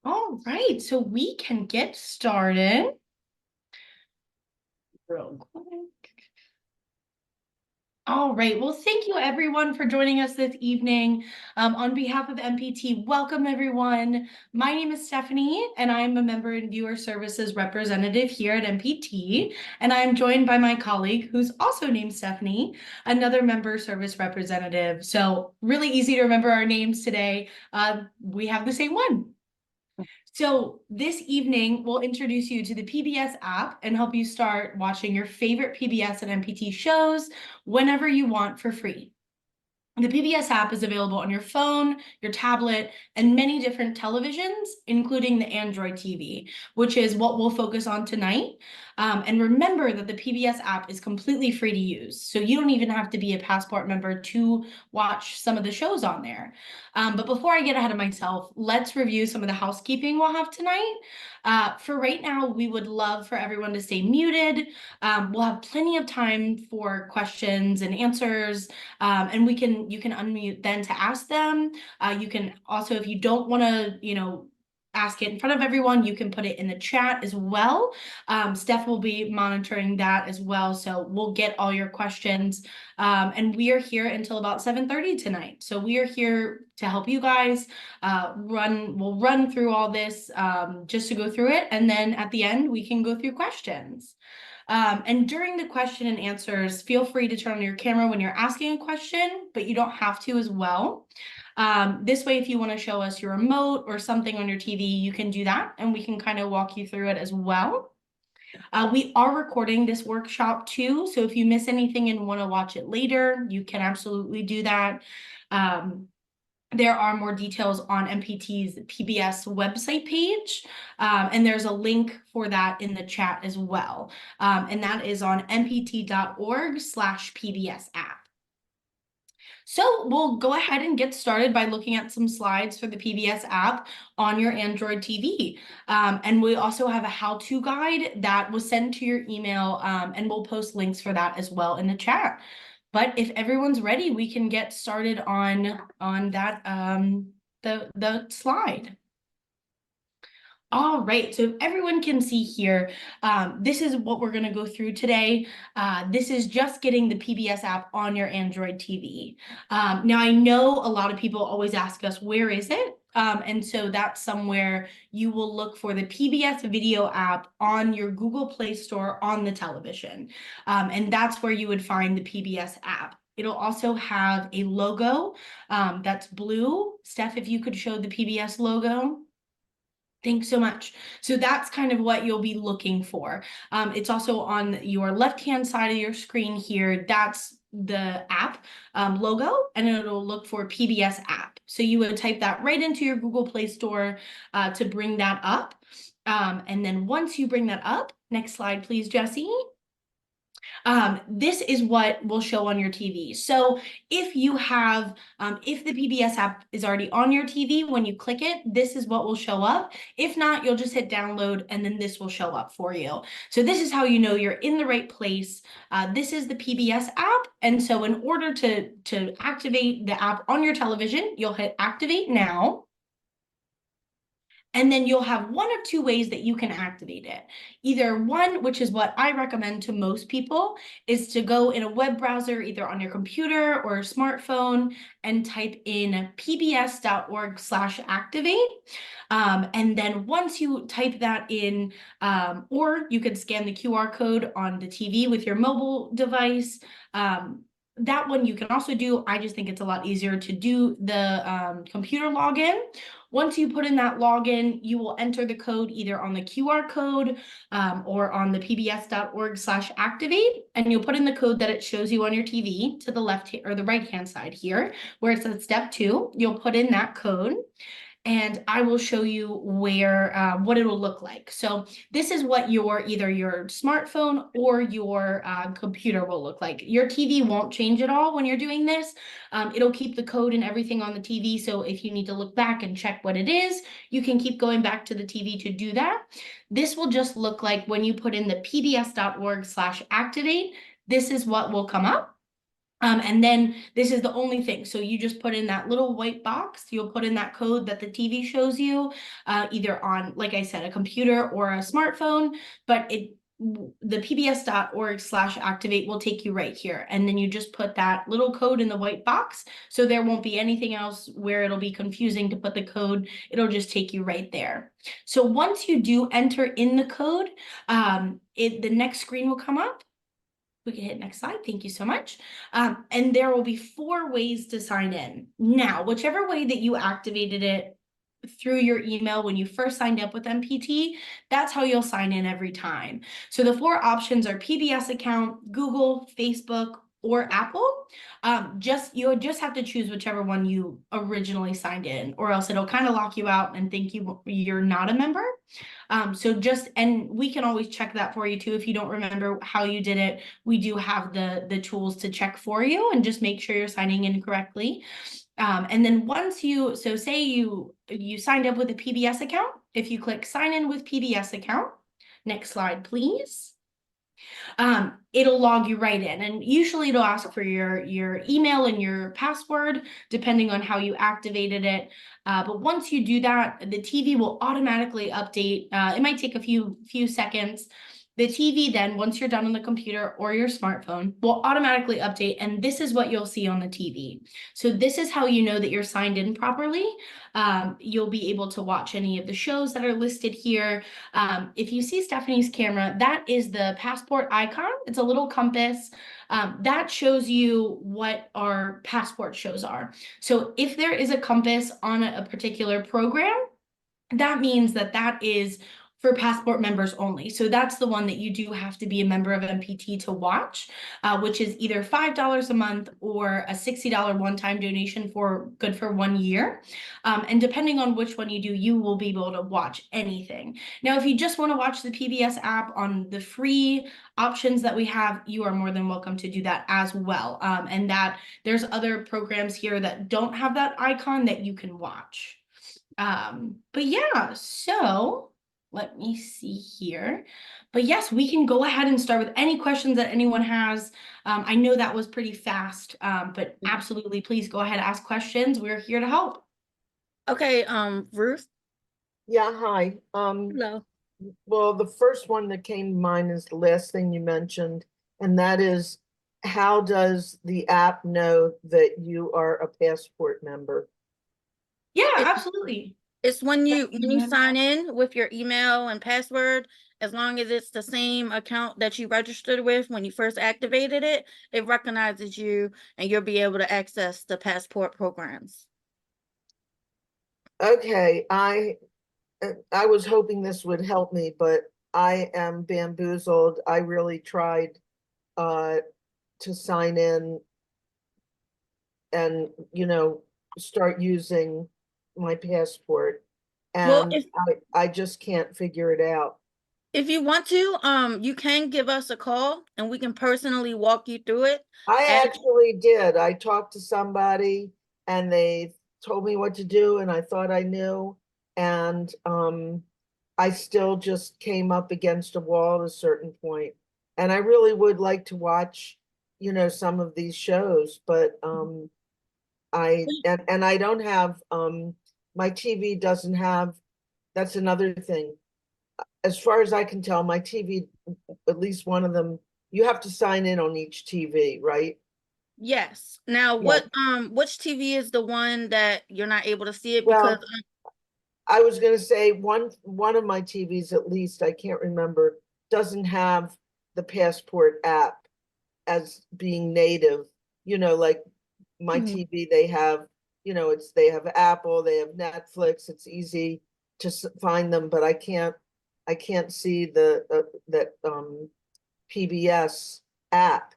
All right, so we can get started real quick. All right, well, thank you everyone for joining us this evening. On behalf of MPT, welcome everyone. My name is Stephanie, and I'm a member and viewer services representative here at MPT. And I'm joined by my colleague, who's also named Stephanie, another member service representative. So really easy to remember our names today. We have the same one. So this evening, we'll introduce you to the PBS app and help you start watching your favorite PBS and MPT shows whenever you want for free. The PBS app is available on your phone, your tablet, and many different televisions, including the Android TV, which is what we'll focus on tonight. And remember that the PBS app is completely free to use, so you don't even have to be a Passport member to watch some of the shows on there. But before I get ahead of myself, let's review some of the housekeeping we'll have tonight. For right now, we would love for everyone to stay muted. We'll have plenty of time for questions and answers, and you can unmute then to ask them. You can also, if you don't want to, ask it in front of everyone, you can put it in the chat as well. Steph will be monitoring that as well, so we'll get all your questions. And we are here until about 7:30 tonight. So we are here to help you guys. We'll run through all this just to go through it, and then at the end we can go through questions. And during the question and answers, feel free to turn on your camera when you're asking a question, but you don't have to as well. This way, if you want to show us your remote or something on your TV, you can do that, and we can kind of walk you through it as well. We are recording this workshop too, so if you miss anything and want to watch it later, you can absolutely do that. There are more details on MPT's PBS website page, and there's a link for that in the chat as well. And that is on mpt.org/PBS app. So we'll go ahead and get started by looking at some slides for the PBS app on your Android TV. And we also have a how-to guide that was sent to your email, and we'll post links for that as well in the chat. But if everyone's ready, we can get started on that the slide. All right, so if everyone can see here, this is what we're going to go through today. This is just getting the PBS app on your Android TV. Now, I know a lot of people always ask us, where is it? And so that's somewhere you will look for the PBS video app on your Google Play Store on the television. And that's where you would find the PBS app. It'll also have a logo that's blue. Steph, if you could show the PBS logo. Thanks so much. So that's kind of what you'll be looking for. It's also on your left-hand side of your screen here. That's the app logo, and it'll look for PBS app. So you would type that right into your Google Play Store to bring that up. And then once you bring that up, next slide, please, Jessie. This is what will show on your TV. So if you have, if the PBS app is already on your TV, when you click it, this is what will show up. If not, you'll just hit download and then this will show up for you. So this is how you know you're in the right place. This is the PBS app. And so in order to activate the app on your television, you'll hit activate now. And then you'll have one of two ways that you can activate it. Either one, which is what I recommend to most people, is to go in a web browser, either on your computer or smartphone, and type in pbs.org/activate. And then once you type that in, or you could scan the QR code on the TV with your mobile device. That one you can also do. I just think it's a lot easier to do the computer login. Once you put in that login, you will enter the code either on the QR code or on the pbs.org/activate, and you'll put in the code that it shows you on your TV to the left or the right-hand side here, where it says step 2. You'll put in that code, and I will show you where what it'll look like. So this is what either your smartphone or your computer will look like. Your TV won't change at all when you're doing this. It'll keep the code and everything on the TV. So if you need to look back and check what it is, you can keep going back to the TV to do that. This will just look like when you put in the pbs.org/activate, this is what will come up. And then this is the only thing. So you just put in that little white box, you'll put in that code that the TV shows you, either on, like I said, a computer or a smartphone, but the pbs.org/activate will take you right here. And then you just put that little code in the white box. So there won't be anything else where it'll be confusing to put the code. It'll just take you right there. So once you do enter in the code, the next screen will come up. We can hit next slide. Thank you so much. And there will be 4 ways to sign in. Now, whichever way that you activated it through your email when you first signed up with MPT, that's how you'll sign in every time. So the 4 options are PBS account, Google, Facebook, or Apple. You'll just have to choose whichever one you originally signed in, or else it'll kind of lock you out and think you're not a member. And we can always check that for you too. If you don't remember how you did it, we do have the tools to check for you and just make sure you're signing in correctly. And then say you signed up with a PBS account, if you click sign in with PBS account, next slide, please. It'll log you right in, and usually it'll ask for your email and your password, depending on how you activated it. But once you do that, the TV will automatically update. It might take a few seconds. The TV then, once you're done on the computer or your smartphone, will automatically update, and this is what you'll see on the TV. So this is how you know that you're signed in properly. You'll be able to watch any of the shows that are listed here. If you see Stephanie's camera, that is the passport icon. It's a little compass. That shows you what our passport shows are. So if there is a compass on a particular program, that means that is for passport members only. So that's the one that you do have to be a member of MPT to watch, which is either $5 a month or a $60 one-time donation for good for 1 year. And depending on which one you do, you will be able to watch anything. Now, if you just want to watch the PBS app on the free options that we have, you are more than welcome to do that as well. And that there's other programs here that don't have that icon that you can watch. But yeah, so let me see here. But yes, we can go ahead and start with any questions that anyone has. I know that was pretty fast, but absolutely, please go ahead and ask questions. We're here to help. Okay, Ruth. Yeah, hi. Hello. Well, the first one that came to mind is the last thing you mentioned, and that is, how does the app know that you are a passport member? Yeah, It- absolutely. It's when you sign in with your email and password, as long as it's the same account that you registered with when you first activated it, it recognizes you and you'll be able to access the passport programs. Okay, I was hoping this would help me, but I am bamboozled. I really tried to sign in and, start using my passport, Well, and I just can't figure it out. if you want to, you can give us a call and we can personally walk you through it. I actually did. I talked to somebody and they told me what to do, and I thought I knew. And I still just came up against a wall at a certain point. And I really would like to watch, some of these shows, but I don't have my TV doesn't have, that's another thing. As far as I can tell, my TV, at least one of them, you have to sign in on each TV, right? Yes. Now, Yeah. which TV is the one that you're not able to see it? Well, Because I was going to say one of my TVs, at least, I can't remember, doesn't have the passport app as being native. Like my TV, they have, they have Apple, they have Netflix. It's easy to find them, but I can't see that PBS app.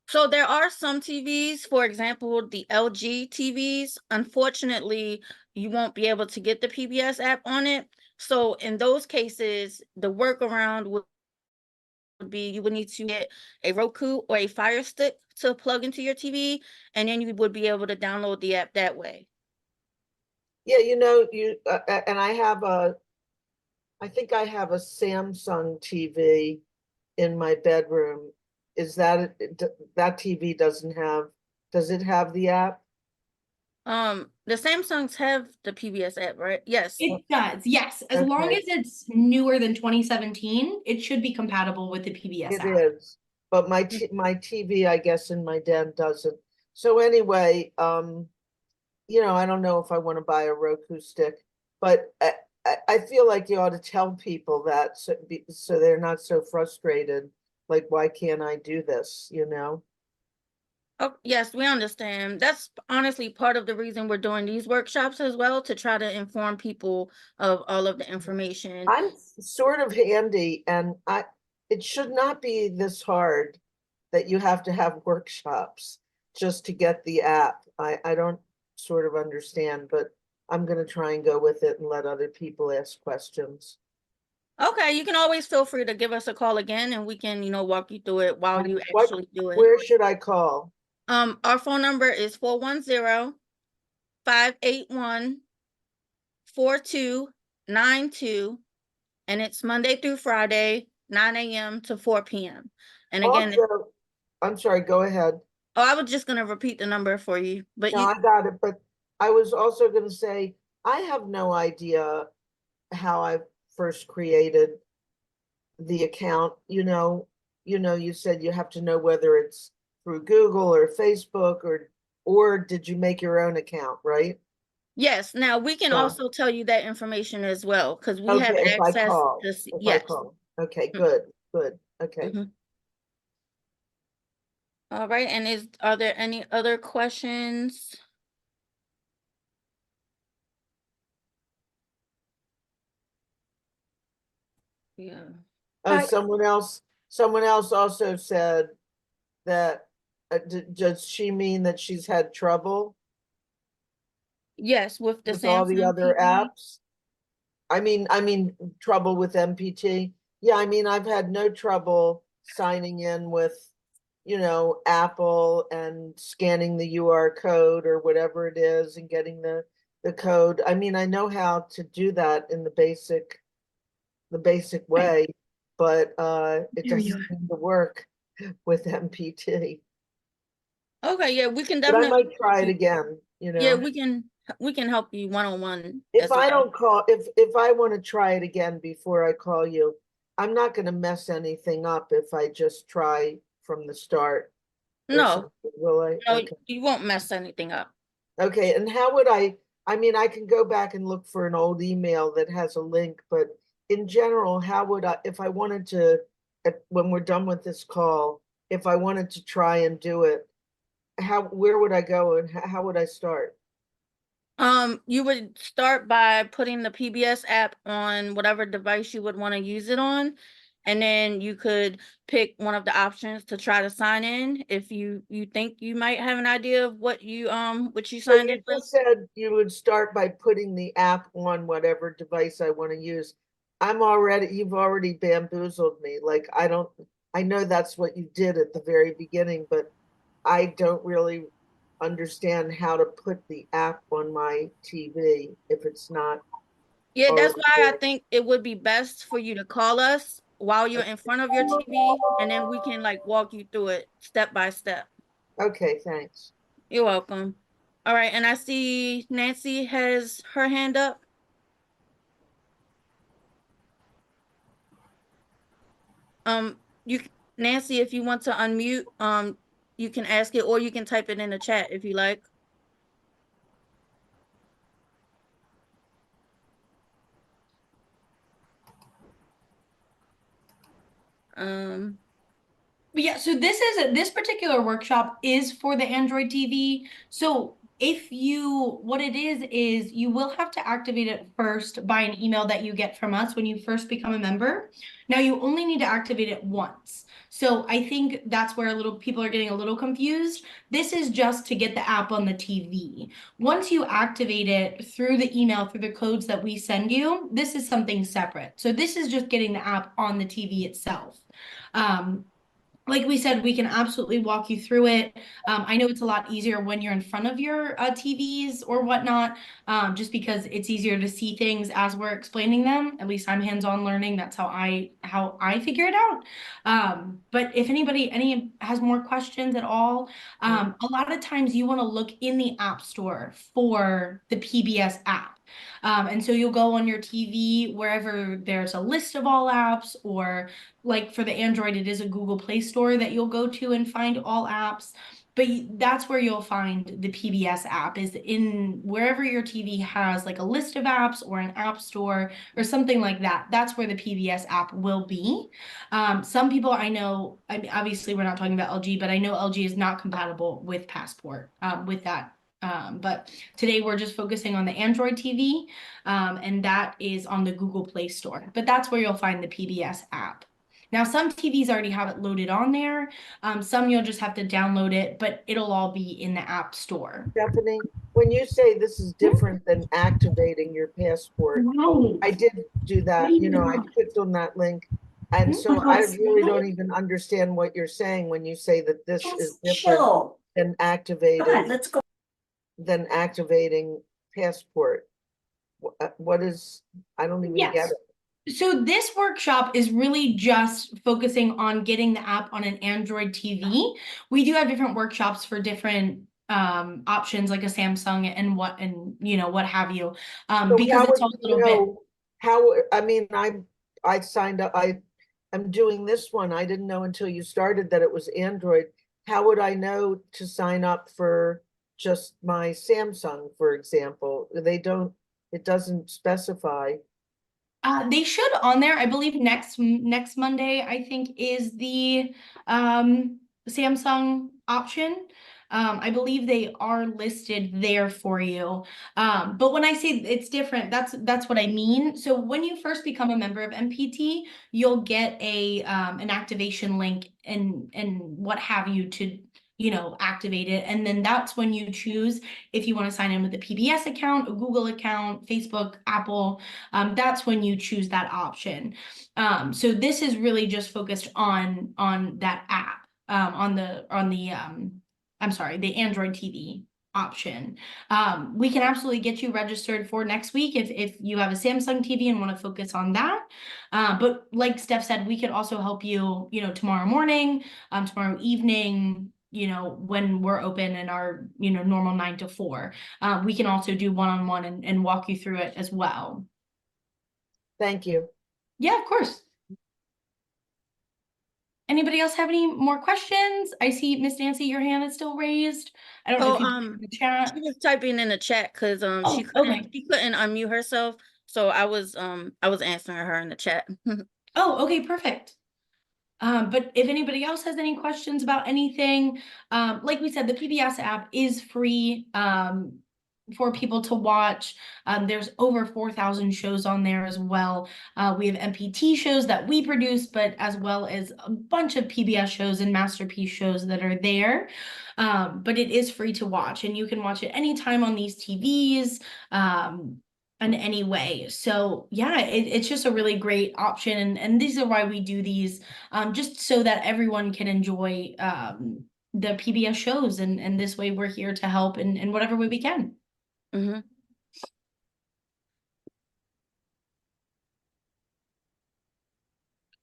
so there are some TVs, for example, the LG TVs. Unfortunately, you won't be able to get the PBS app on it. So in those cases, the workaround would be you would need to get a Roku or a Fire Stick to plug into your TV, and then you would be able to download the app that way. Yeah, and I think I have a Samsung TV in my bedroom, is that, that TV doesn't have, does it have the app? The Samsungs have the PBS app, right? Yes. It does, yes. As long Okay. as it's newer than 2017, it should be compatible with the PBS It app. is, but my TV, I guess, in my den doesn't. So anyway, you know, I don't know if I want to buy a Roku stick, but I feel like you ought to tell people that so they're not so frustrated. Like, why can't I do this, you know? Oh, yes, we understand. That's honestly part of the reason we're doing these workshops as well, to try to inform people of all of the information. I'm sort of handy and it should not be this hard that you have to have workshops just to get the app. I don't sort of understand, but I'm gonna try and go with it and let other people ask questions. Okay, you can always feel free to give us a call again and we can, walk you through it while And you actually do it. where should I call? Our phone number is 410-581-4292, and it's Monday through Friday, 9 a.m. to 4 p.m. And again, Also, I'm sorry, go ahead. I was just gonna repeat the number for you, but No, I got it, but I was also gonna say, I have no idea how I first created the account, you said you have to know whether it's through Google or Facebook or did you make your own account, right? yes, now we can Yeah. also tell you that information as well, because we Okay, have if I access call, to, if I yes. call. Okay, good, okay. Mhm. All right, and are there any other questions? Yeah. Oh, someone else also said that, does she mean that she's had trouble Yes, with the with all the Samsung other TV. apps? I mean, trouble with MPT. Yeah, I mean, I've had no trouble signing in with, Apple and scanning the UR code or whatever it is and getting the code. I mean, I know how to do that in the basic way, but it There you doesn't are. seem to work with MPT. Okay, yeah, we can But I definitely might help try it you. again, Yeah, we can help you one-on-one If as I well. don't call, if I want to try it again before I call you, I'm not going to mess anything up if I just try from the start or No, something, will I? no, Okay. you won't mess anything up. Okay, and how would I mean, I can go back and look for an old email that has a link, but in general, how would I, if I wanted to, when we're done with this call, if I wanted to try and do it, where would I go and how would I start? You would start by putting the PBS app on whatever device you would want to use it on, and then you could pick one of the options to try to sign in if you think you might have an idea of what you So signed in you with. just said you would start by putting the app on whatever device I want to use. You've already bamboozled me. Like, I know that's what you did at the very beginning, but I don't really understand how to put the app on my TV if it's not Yeah, that's already why I there. think it would be best for you to call us while you're in front of your TV, and then we can walk you through it step by step. Okay, thanks. You're welcome. All right, and I see Nancy has her hand up. You Nancy, if you want to unmute, you can ask it or you can type it in the chat if you like. Um, Yeah, so this particular workshop is for the Android TV. So what it is you will have to activate it first by an email that you get from us when you first become a member. Now you only need to activate it once. So I think that's where people are getting a little confused. This is just to get the app on the TV. Once you activate it through the email, through the codes that we send you, this is something separate. So this is just getting the app on the TV itself. Um, like we said, we can absolutely walk you through it. I know it's a lot easier when you're in front of your TVs or whatnot, just because it's easier to see things as we're explaining them. At least I'm hands-on learning. That's how I figure it out. But if any has more questions at all, a lot of times you want to look in the App Store for the PBS app. And so you'll go on your TV wherever there's a list of all apps, or like for the Android, it is a Google Play Store that you'll go to and find all apps. But that's where you'll find the PBS app, is in wherever your TV has like a list of apps or an app store or something like that. That's where the PBS app will be. Some people I know, I mean, obviously we're not talking about LG, but I know LG is not compatible with Passport with that. But today we're just focusing on the Android TV, and that is on the Google Play Store. But that's where you'll find the PBS app. Now, some TVs already have it loaded on there. Some you'll just have to download it, but it'll all be in the App Store. Stephanie, when you say this is different than activating your passport, Right. I did do that, I clicked on that link. And so I really don't even understand what you're saying when you say that this is different than activating passport. What is, I don't even get Yes. it. So this workshop is really just focusing on getting the app on an Android TV. We do have different workshops for different options, like a Samsung and what have you. So Because how it's would all a you little bit. know, I mean, I signed up, I'm doing this one. I didn't know until you started that it was Android. How would I know to sign up for just my Samsung, for example? It doesn't specify. They should on there. I believe next Monday, I think, is the Samsung option. I believe they are listed there for you. But when I say it's different, that's what I mean. So when you first become a member of MPT, you'll get a an activation link and what have you to activate it. And then that's when you choose if you want to sign in with a PBS account, a Google account, Facebook, Apple. That's when you choose that option. So this is really just focused on that app, on the I'm sorry, the Android TV option. We can absolutely get you registered for next week if you have a Samsung TV and want to focus on that. But like Steph said, we could also help you, tomorrow morning, tomorrow evening, when we're open in our, normal 9 to 4. We can also do one-on-one and walk you through it as well. Thank you. Yeah, of course. Anybody else have any more questions? I see Miss Nancy, your hand is still raised. I don't know if you can in the chat. She was typing in the chat because she couldn't unmute herself. So I was answering her in the chat. Oh, okay, perfect. But if anybody else has any questions about anything, like we said, the PBS app is free for people to watch. There's over 4,000 shows on there as well. We have MPT shows that we produce, but as well as a bunch of PBS shows and masterpiece shows that are there. But it is free to watch, and you can watch it anytime on these TVs. In any way. So yeah, it's just a really great option. And these are why we do these, just so that everyone can enjoy the PBS shows. And this way we're here to help in whatever way we can. Mm-hmm.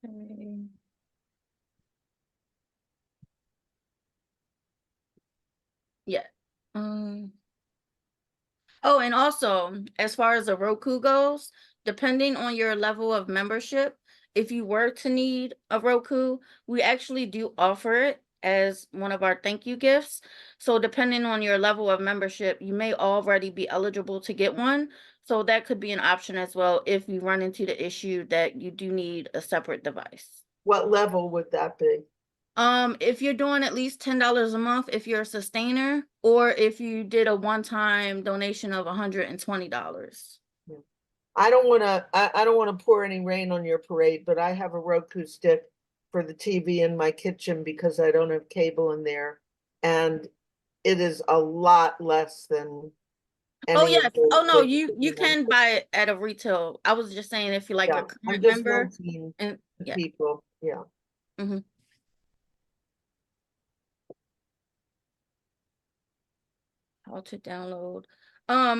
Okay. Yeah. Oh, and also, as far as the Roku goes, depending on your level of membership, if you were to need a Roku, we actually do offer it as one of our thank you gifts. So depending on your level of membership, you may already be eligible to get one. So that could be an option as well if you run into the issue that you do need a separate device. What level would that be? If you're doing at least $10 a month, if you're a sustainer, or if you did a one-time donation of $120. I don't want to pour any rain on your parade, but I have a Roku stick for the TV in my kitchen because I don't have cable in there, and it is a lot less than Oh any yes. of those Oh no, things you can buy it at a retail. I was just saying if you're like Yeah, a I'm current just member mentioning and to yeah. people. Yeah. Mm-hmm. How to download.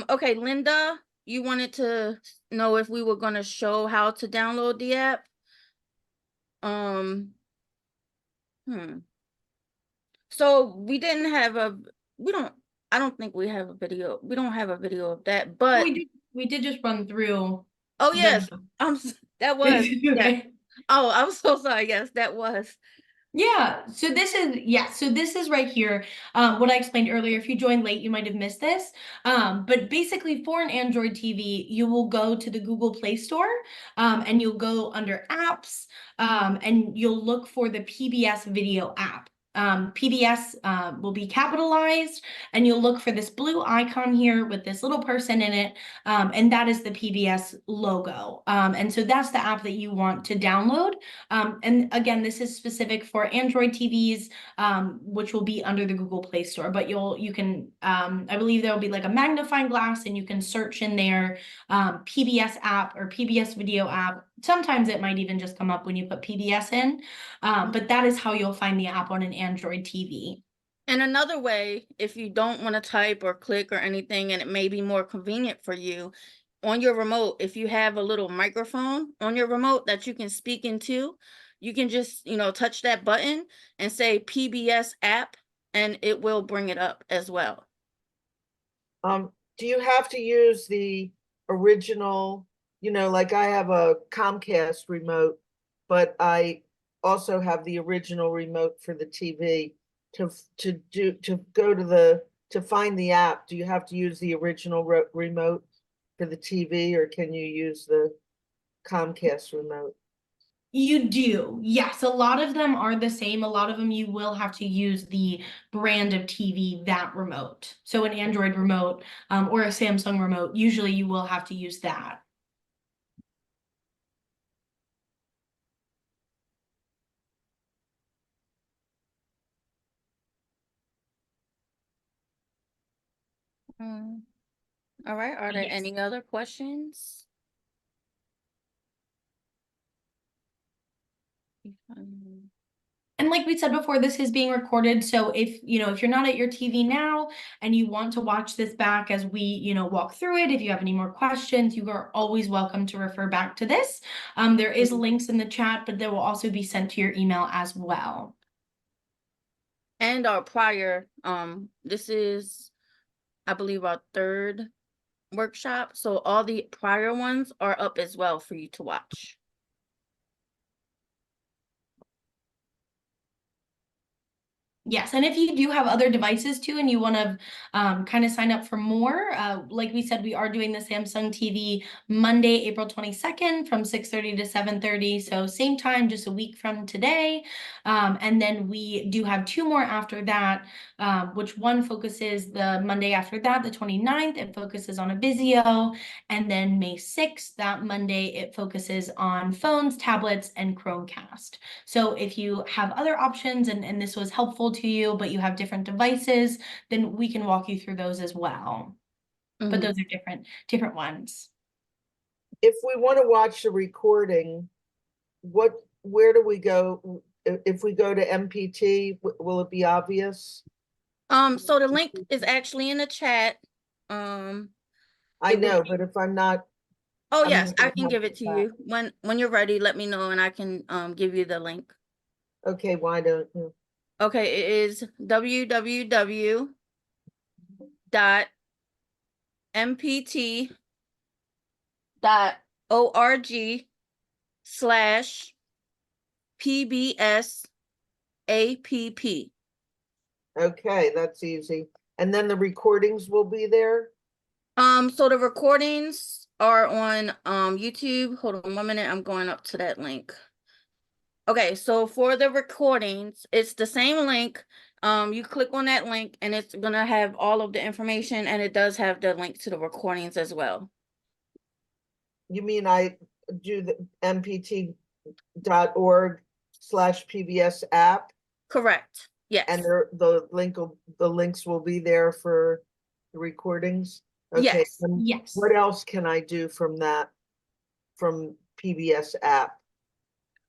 Okay, Linda, you wanted to know if we were gonna show how to download the app? Um, So we didn't have a, we don't, I don't think we have a video. We don't have a video of that, but, We did just run through oh the. yes, that was, yeah. Okay. Oh, I'm so sorry. Yes, that was. Yeah, so this is right here. What I explained earlier. If you joined late, you might have missed this. But basically for an Android TV, you will go to the Google Play Store, and you'll go under apps, and you'll look for the PBS video app. PBS will be capitalized, and you'll look for this blue icon here with this little person in it, and that is the PBS logo. And so that's the app that you want to download. And again, this is specific for Android TVs, which will be under the Google Play Store. But you can, I believe there will be like a magnifying glass, and you can search in there PBS app or PBS video app. Sometimes it might even just come up when you put PBS in, but that is how you'll find the app on an Android TV. And another way, if you don't want to type or click or anything, and it may be more convenient for you, on your remote, if you have a little microphone on your remote that you can speak into, you can just, touch that button and say PBS app, and it will bring it up as well. Do you have to use the original, like I have a Comcast remote, but I also have the original remote for the TV to find the app? Do you have to use the original remote for the TV, or can you use the Comcast remote? You do, yes. A lot of them are the same. A lot of them you will have to use the brand of TV, that remote. So an Android remote, or a Samsung remote, usually you will have to use that. All right, are there Yes. any other questions? And like we said before, this is being recorded. So if you're not at your TV now and you want to watch this back as we, walk through it, if you have any more questions, you are always welcome to refer back to this. There is links in the chat, but they will also be sent to your email as well. And our prior, this is, I believe, our third workshop. So all the prior ones are up as well for you to watch. Yes, and if you do have other devices too, and you want to kind of sign up for more, like we said, we are doing the Samsung TV Monday, April 22nd from 6:30 to 7:30. So same time, just a week from today. And then we do have two more after that, which one focuses the Monday after that, the 29th, it focuses on a Vizio. And then May 6th, that Monday, it focuses on phones, tablets, and Chromecast. So if you have other options and this was helpful to you, but you have different devices, then we can walk you through those as well. But those are different ones. If we want to watch the recording, where do we go? If we go to MPT, will it be obvious? So the link is actually in the chat. I know, but if I'm not. Oh yes, I can give it to you. When you're ready, let me know and I can give you the link. Okay, why don't you? Okay, it is www.mpt.org/PBS APP. Okay, that's easy. And then the recordings will be there? So the recordings are on YouTube. Hold on 1 minute, I'm going up to that link. Okay, so for the recordings, it's the same link. You click on that link and it's gonna have all of the information, and it does have the link to the recordings as well. You mean I do the mpt.org/PBS app? Correct. Yes. And the links will be there for the recordings? Okay. Yes. Yes. What else can I do from PBS app?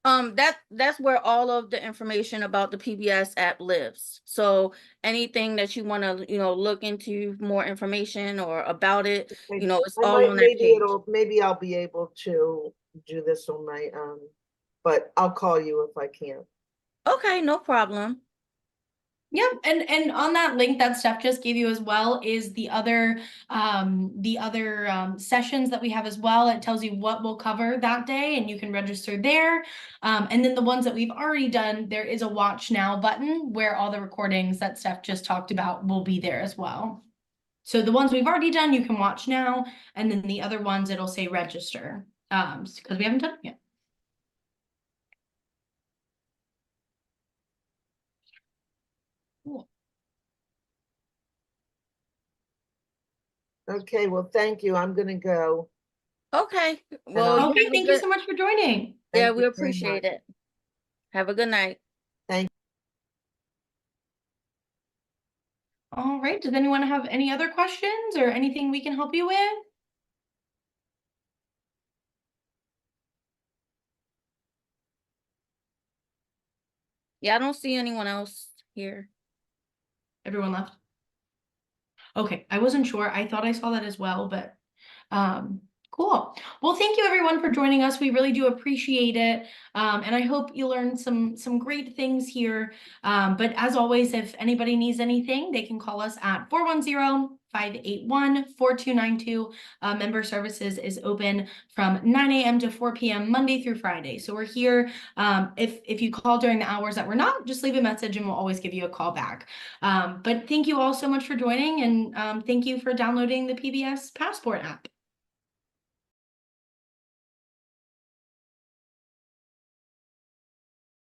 That's where all of the information about the PBS app lives. So anything that you want to, look into more information or about it, Okay. it's all on that page. Maybe I'll be able to do this on my own, but I'll call you if I can. Okay, no problem. Yeah, and on that link that Steph just gave you as well is the other sessions that we have as well. It tells you what we'll cover that day, and you can register there. And then the ones that we've already done, there is a watch now button where all the recordings that Steph just talked about will be there as well. So the ones we've already done, you can watch now, and then the other ones it'll say register, because we haven't done it yet. Cool. Okay, well, thank you. I'm gonna go. Okay. Well, I'll- Okay, thank you so much for joining. Yeah, Thank we you very appreciate much. it. Have a good night. Thank All right, does anyone have any other questions or anything we can help you with? Yeah, I don't see anyone else here. Everyone left? Okay, I wasn't sure. I thought I saw that as well, but cool. Well, thank you everyone for joining us. We really do appreciate it. And I hope you learned some great things here. But as always, if anybody needs anything, they can call us at 410-581-4292. Member services is open from 9 a.m. to 4 p.m. Monday through Friday. So we're here. If you call during the hours that we're not, just leave a message and we'll always give you a call back. But thank you all so much for joining, and thank you for downloading the PBS Passport app.